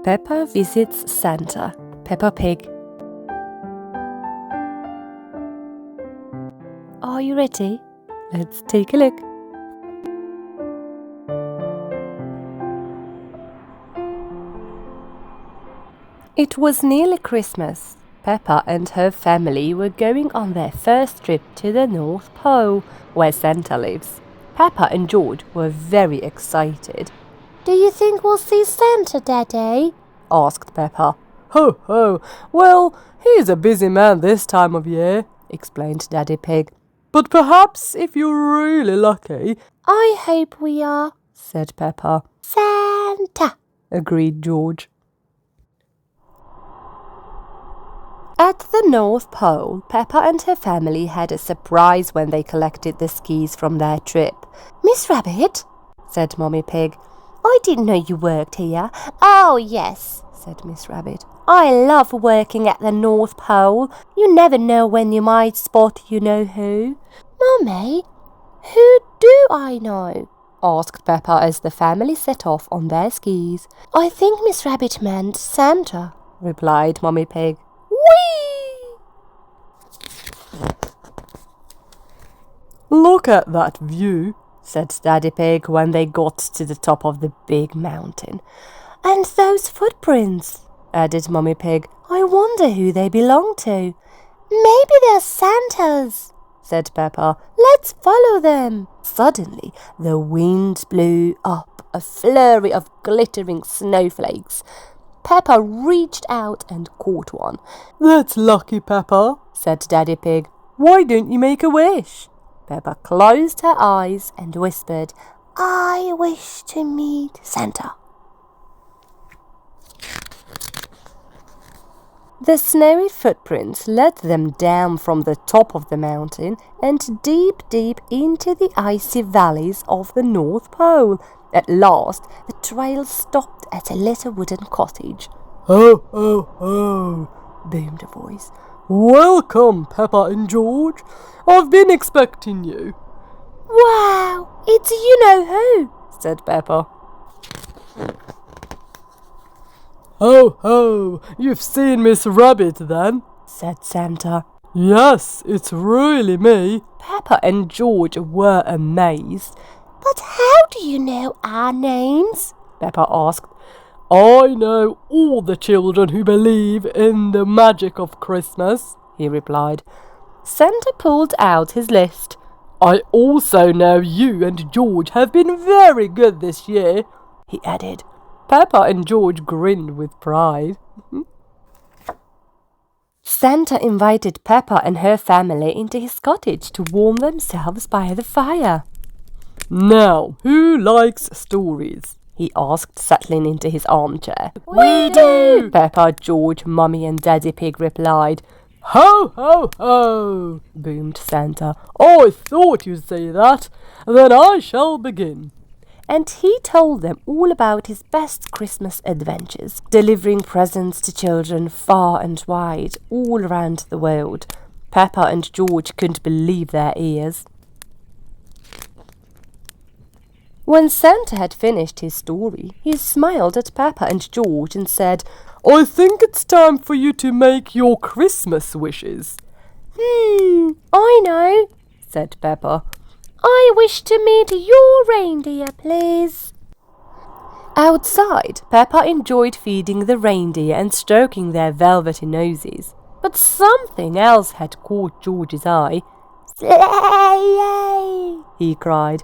Peppa visits Santa. Peppa Pig. Are you ready? Let's take a look. It was nearly Christmas. Peppa and her family were going on their first trip to the North Pole, where Santa lives. Peppa and George were very excited. Do you think we'll see Santa, Daddy? Asked Peppa. Ho, ho! Well, he's a busy man this time of year, explained Daddy Pig. But perhaps if you're really lucky. I hope we are, said Peppa. Santa, agreed George. At the North Pole, Peppa and her family had a surprise when they collected the skis from their trip. Miss Rabbit, said Mummy Pig. I didn't know you worked here. Oh, yes, said Miss Rabbit. I love working at the North Pole. You never know when you might spot you-know-who. Mummy, who do I know? Asked Peppa as the family set off on their skis. I think Miss Rabbit meant Santa, replied Mummy Pig. Whee! Look at that view, said Daddy Pig when they got to the top of the big mountain. And those footprints, added Mummy Pig. I wonder who they belong to. Maybe they're Santa's, said Peppa. Let's follow them. Suddenly, the wind blew up a flurry of glittering snowflakes. Peppa reached out and caught one. That's lucky, Peppa, said Daddy Pig. Why don't you make a wish? Peppa closed her eyes and whispered, I wish to meet Santa. The snowy footprints led them down from the top of the mountain and deep, deep into the icy valleys of the North Pole. At last, the trail stopped at a little wooden cottage. Ho, ho, ho, boomed a voice. Welcome, Peppa and George. I've been expecting you. Wow, it's you-know-who, said Peppa. Ho, ho, you've seen Miss Rabbit then, said Santa. Yes, it's really me. Peppa and George were amazed. But how do you know our names? Peppa asked. I know all the children who believe in the magic of Christmas, he replied. Santa pulled out his list. I also know you and George have been very good this year, he added. Peppa and George grinned with pride. Santa invited Peppa and her family into his cottage to warm themselves by the fire. Now, who likes stories? He asked, settling into his armchair. We do! Peppa, George, Mummy and Daddy Pig replied. Ho, ho, ho, boomed Santa. I thought you'd say that. Then I shall begin. And he told them all about his best Christmas adventures, delivering presents to children far and wide, all around the world. Peppa and George couldn't believe their ears. When Santa had finished his story, he smiled at Peppa and George and said, I think it's time for you to make your Christmas wishes. I know, said Peppa. I wish to meet your reindeer, please. Outside, Peppa enjoyed feeding the reindeer and stroking their velvety noses. But something else had caught George's eye. Sleigh! He cried.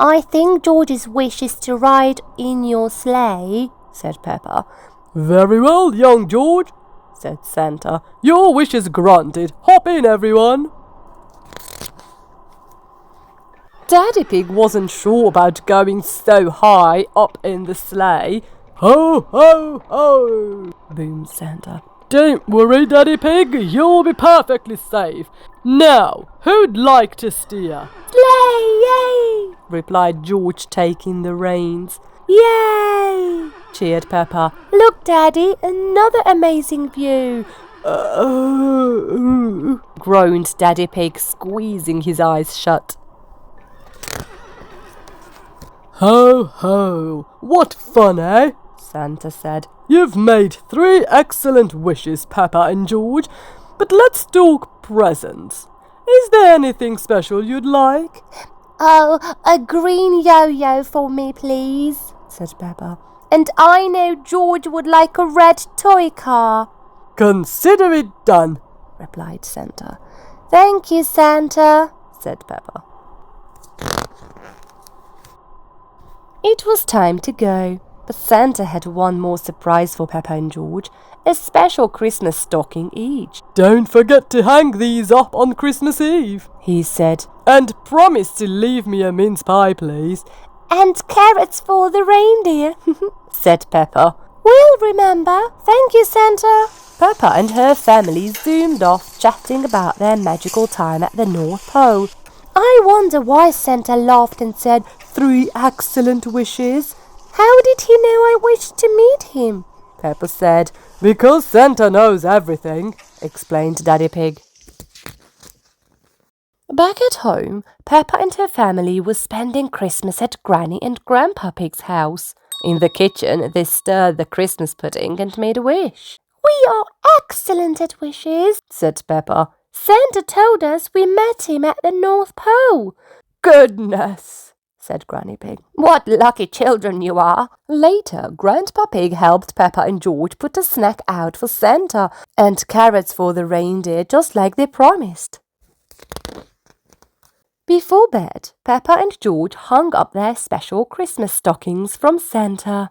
I think George's wish is to ride in your sleigh, said Peppa. Very well, young George, said Santa. Your wish is granted. Hop in, everyone. Daddy Pig wasn't sure about going so high up in the sleigh. Ho, ho, ho, boomed Santa. Don't worry, Daddy Pig, you'll be perfectly safe. Now, who'd like to steer? Sleigh, yay! replied George, taking the reins. Yay! cheered Peppa. Look, Daddy, another amazing view. Groaned Daddy Pig, squeezing his eyes shut. Ho, ho, what fun, eh? Santa said. "You've made 3 excellent wishes, Peppa and George, but let's talk presents. Is there anything special you'd like?" "Oh, a green yo-yo for me, please," said Peppa. "And I know George would like a red toy car." "Consider it done," replied Santa. "Thank you, Santa," said Peppa. It was time to go, but Santa had one more surprise for Peppa and George, a special Christmas stocking each. "Don't forget to hang these up on Christmas Eve," he said. "And promise to leave me a mince pie, please." "And carrots for the reindeer," said Peppa. "We'll remember. Thank you, Santa." Peppa and her family zoomed off, chatting about their magical time at the North Pole. "I wonder why Santa laughed and said 3 excellent wishes." "How did he know I wished to meet him?" Peppa said. "Because Santa knows everything," explained Daddy Pig. Back at home, Peppa and her family were spending Christmas at Granny and Grandpa Pig's house. In the kitchen, they stirred the Christmas pudding and made a wish. "We are excellent at wishes," said Peppa. "Santa told us we met him at the North Pole." "Goodness," said Granny Pig. "What lucky children you are." Later, Grandpa Pig helped Peppa and George put a snack out for Santa and carrots for the reindeer, just like they promised. Before bed, Peppa and George hung up their special Christmas stockings from Santa.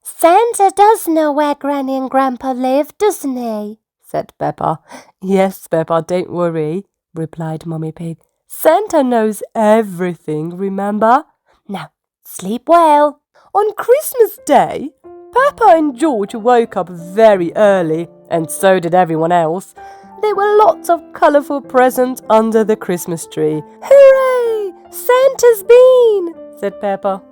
"Santa does know where Granny and Grandpa live, doesn't he?" said Peppa. "Yes, Peppa, don't worry," replied Mummy Pig. "Santa knows everything, remember? Now, sleep well." On Christmas Day, Peppa and George woke up very early, and so did everyone else. There were lots of colourful presents under the Christmas tree. "Hooray! Santa's been!" said Peppa.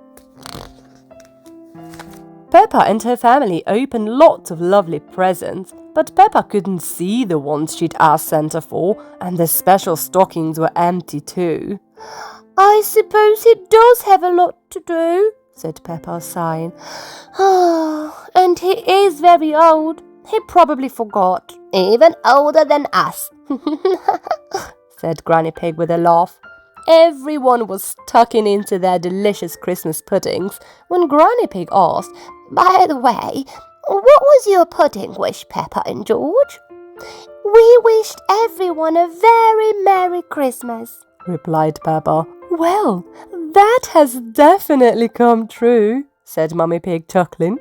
Peppa and her family opened lots of lovely presents, but Peppa couldn't see the ones she'd asked Santa for, and the special stockings were empty too. "I suppose he does have a lot to do," said Peppa, sighing. "Oh, and he is very old. He probably forgot." "Even older than us," said Granny Pig with a laugh. Everyone was tucking into their delicious Christmas puddings when Granny Pig asked, "By the way, what was your pudding wish, Peppa and George?" "We wished everyone a very Merry Christmas," replied Peppa. "Well, that has definitely come true," said Mummy Pig, chuckling.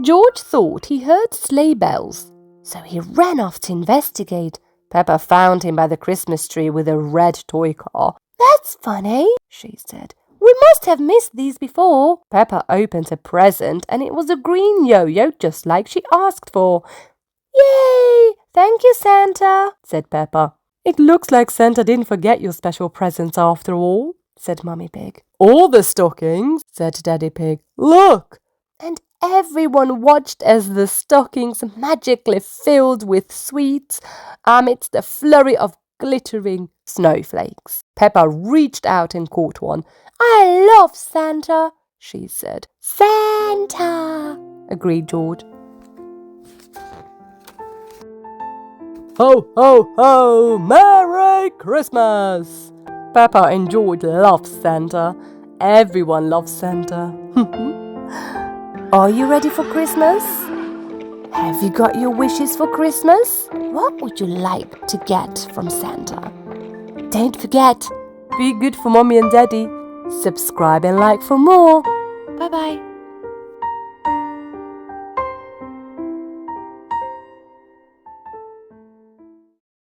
George thought he heard sleigh bells, so he ran off to investigate. Peppa found him by the Christmas tree with a red toy car. "That's funny," she said. "We must have missed these before." Peppa opened a present, and it was a green yo-yo just like she asked for. "Yay! Thank you, Santa," said Peppa. "It looks like Santa didn't forget your special presents after all," said Mummy Pig. "All the stockings," said Daddy Pig. "Look!" And everyone watched as the stockings magically filled with sweets amidst a flurry of glittering snowflakes. Peppa reached out and caught one. "I love Santa," she said. "Santa," agreed George. Ho, ho, ho! Merry Christmas! Peppa and George love Santa. Everyone loves Santa. Are you ready for Christmas? Have you got your wishes for Christmas? What would you like to get from Santa? Don't forget, be good for Mommy and Daddy. Subscribe and like for more. Bye-bye.